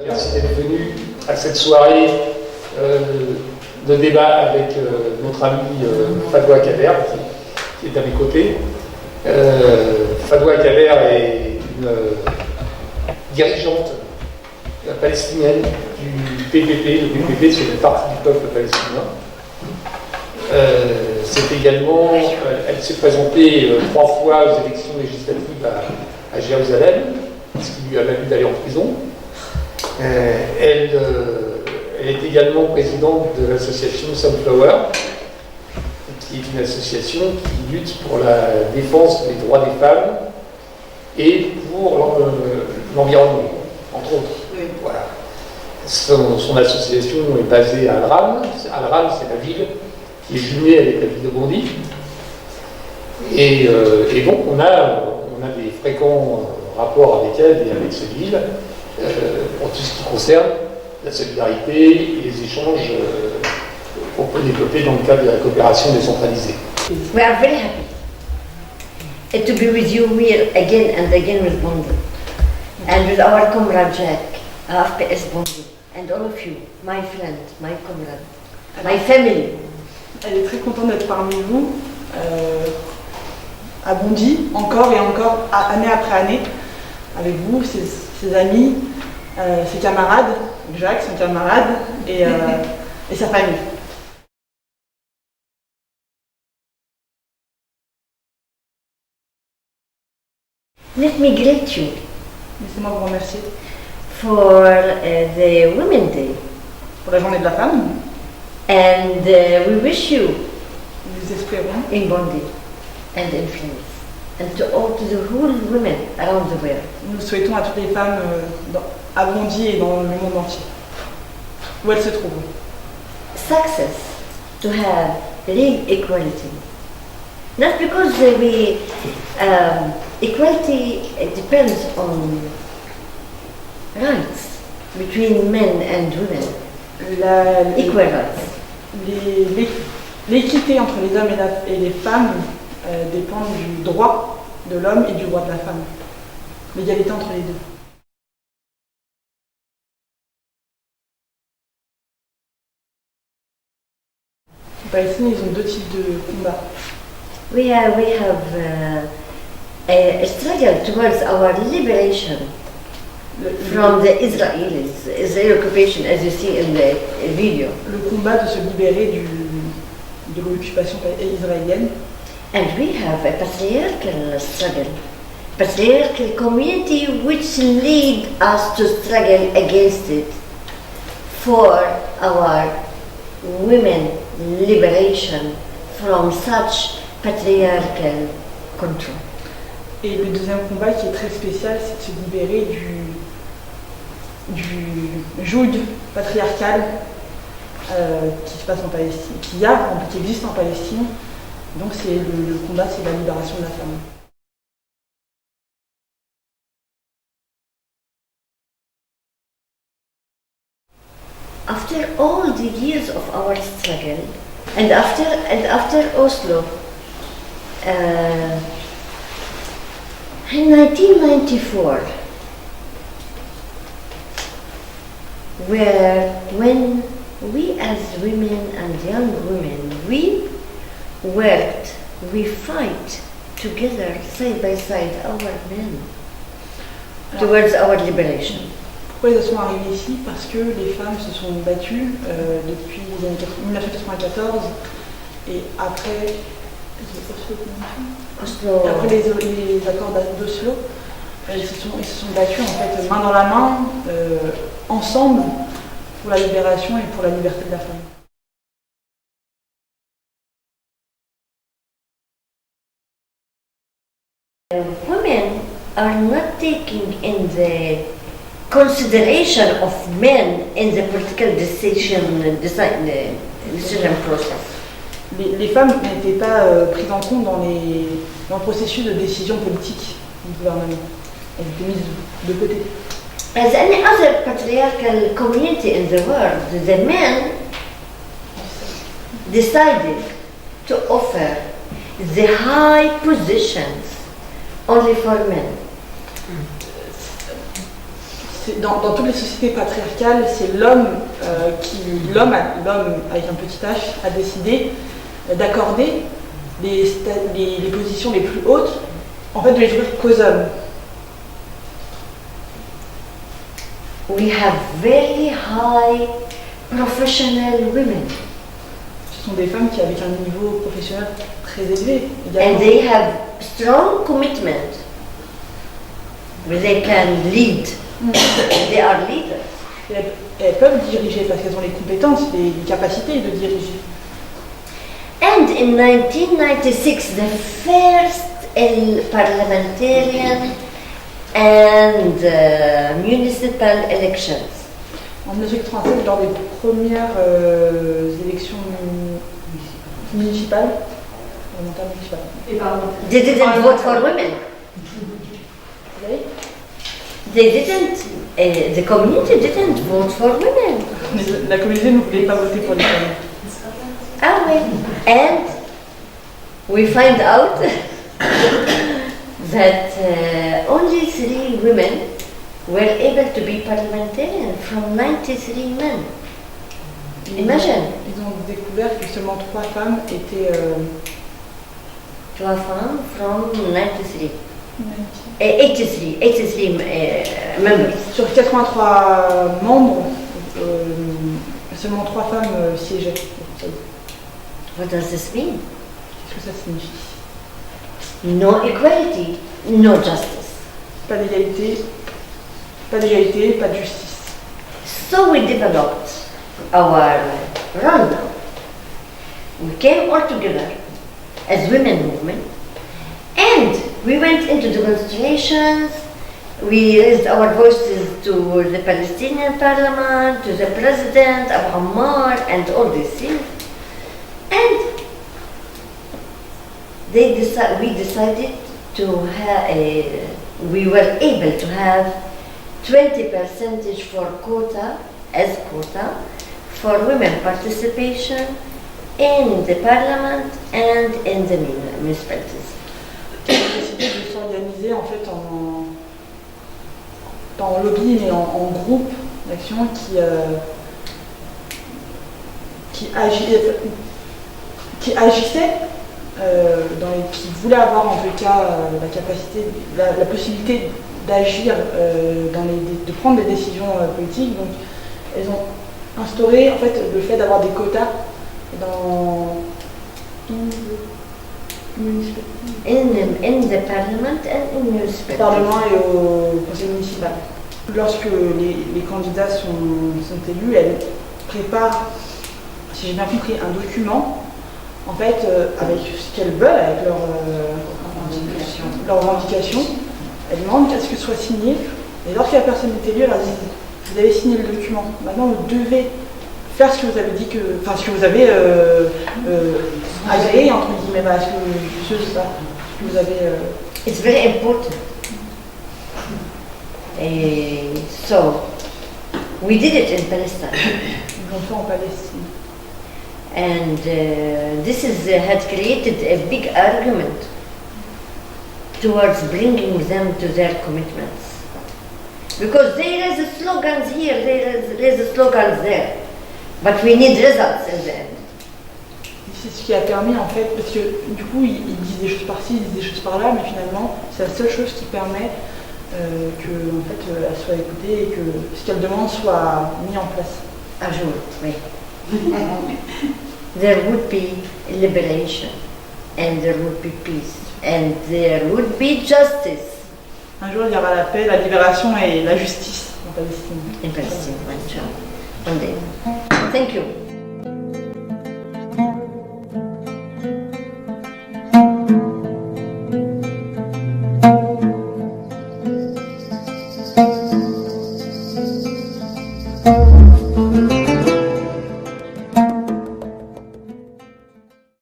Merci d'être venu à cette soirée de débat avec notre ami Fadwa Kader, qui est à mes côtés. Fadwa Kader est une dirigeante palestinienne du PPP. Le PPP, c'est le Parti du peuple palestinien. C'est également, elle s'est présentée 3 fois aux élections législatives à Jérusalem, ce qui lui a valu d'aller en prison. Elle est également présidente de l'association Sunflower, qui est une association qui lutte pour la défense des droits des femmes et pour l'environnement, entre autres. Oui. Voilà. Son association est basée à Al-Ram. Al-Ram, c'est la ville qui est jumelée avec la ville de Bondy. Et donc, on a des fréquents rapports avec elle et avec cette ville. Pour tout ce qui concerne la solidarité et les échanges qu'on peut développer dans le cadre de la coopération décentralisée. We are very happy to be with you here again and again with Bondy and with our comrade Jack, AFPS Bondy, and all of you, my friend, my comrade, my family. Elle est très contente d'être parmi vous, à Bondy, encore et encore, année après année, avec vous, ses amis, ses camarades, Jacques, son camarade, et sa famille. Let me greet you. Laissez-moi vous remercier. For the Women's Day. Pour la journée de la femme. And we wish you. Nous espérons. In Bondy and in France. And to the whole women around the world. Nous souhaitons à toutes les femmes à Bondy et dans le monde entier, où elles se trouvent. Success to have real equality. Not because equality depends on rights between men and women. Equal rights. L'équité entre les hommes et les femmes dépend du droit de l'homme et du droit de la femme. L'égalité entre les deux. Les Palestiniens, ils ont 2 types de combats. We have a struggle towards our liberation from the Israeli occupation, as you see in the video. Le combat de se libérer de l'occupation israélienne. And we have a patriarchal struggle, patriarchal community which lead us to struggle against it for our women liberation from such patriarchal control. Et le deuxième combat qui est très spécial, c'est de se libérer du joug patriarcal qui se passe en Palestine, qui existe en Palestine. Donc c'est le combat, c'est la libération de la femme. After all the years of our struggle, and after Oslo, in 1994, when we as women and young women, we fight together, side by side, our men, towards our liberation. Pourquoi ils sont arrivés ici? Parce que les femmes se sont battues depuis 1994 et après les accords d'Oslo, ils se sont battus en fait main dans la main, ensemble, pour la libération et pour la liberté de la femme. Women are not taking in the consideration of men in the political decision process. Les femmes n'étaient pas prises en compte dans le processus de décision politique du gouvernement. Elles étaient mises de côté. As any other patriarchal community in the world, the men decided to offer the high positions only for men. Dans toutes les sociétés patriarcales, c'est l'homme l'homme avec un petit h, a décidé d'accorder les positions les plus hautes, en fait de les jouer qu'aux hommes. We have very high professional women. Ce sont des femmes qui avec un niveau professionnel très élevé. And they have strong commitment. Where they can lead. They are leaders. Et elles peuvent diriger parce qu'elles ont les compétences, les capacités de diriger. And in 1996, the first parliamentarian and municipal elections. En 1937, lors des premières élections municipales, they didn't vote for women. They didn't. The community didn't vote for women. La communauté ne voulait pas voter pour les femmes. Ah oui. And we find out that only 3 women were able to be parliamentarian from 93 men. Imagine. Ils ont découvert que seulement 3 femmes étaient. 3 femmes from 93. 83 members. Sur 83 membres, seulement 3 femmes siégeaient. What does this mean? Qu'est-ce que ça signifie? No equality, no justice. Pas d'égalité, pas de justice. So we developed our role now. We came all together as women movement, and we went into demonstrations. We raised our voices to the Palestinian parliament, to the president, Abu Ammar, and all these things. And we decided to we were able to have 20% for quota for women participation in the parliament and in the municipalities. On a décidé de s'organiser en fait en lobby, mais en groupe d'action qui agissait, qui voulait avoir en tout cas la capacité, la possibilité d'agir, de prendre des décisions politiques. Donc elles ont instauré en fait le fait d'avoir des quotas dans in the parliament and in municipalities. Au Parlement et au conseil municipal. Lorsque les candidats sont élus, elles préparent, si j'ai bien compris, un document, en fait, avec ce qu'elles veulent, avec leurs revendications. Elles demandent à ce que ce soit signé, et lorsque la personne est élue, elles disent vous avez signé le document, maintenant vous devez faire ce que vous avez dit ce que vous avez agréé, entre guillemets, ce que vous avez. It's very important. So, we did it in Palestine. Ils l'ont fait en Palestine. And this had created a big argument towards bringing them to their commitments. Because they raise slogans here, they raise slogans there. But we need results in the end. C'est ce qui a permis en fait, parce que du coup ils disent des choses par-ci, ils disent des choses par-là, mais finalement c'est la seule chose qui permet que en fait, elle soit écoutée et que ce qu'elle demande soit mis en place. Un jour, oui. There would be liberation, and there would be peace, and there would be justice. Un jour il y aura la paix, la libération et la justice en Palestine. In Palestine, one day. Thank you.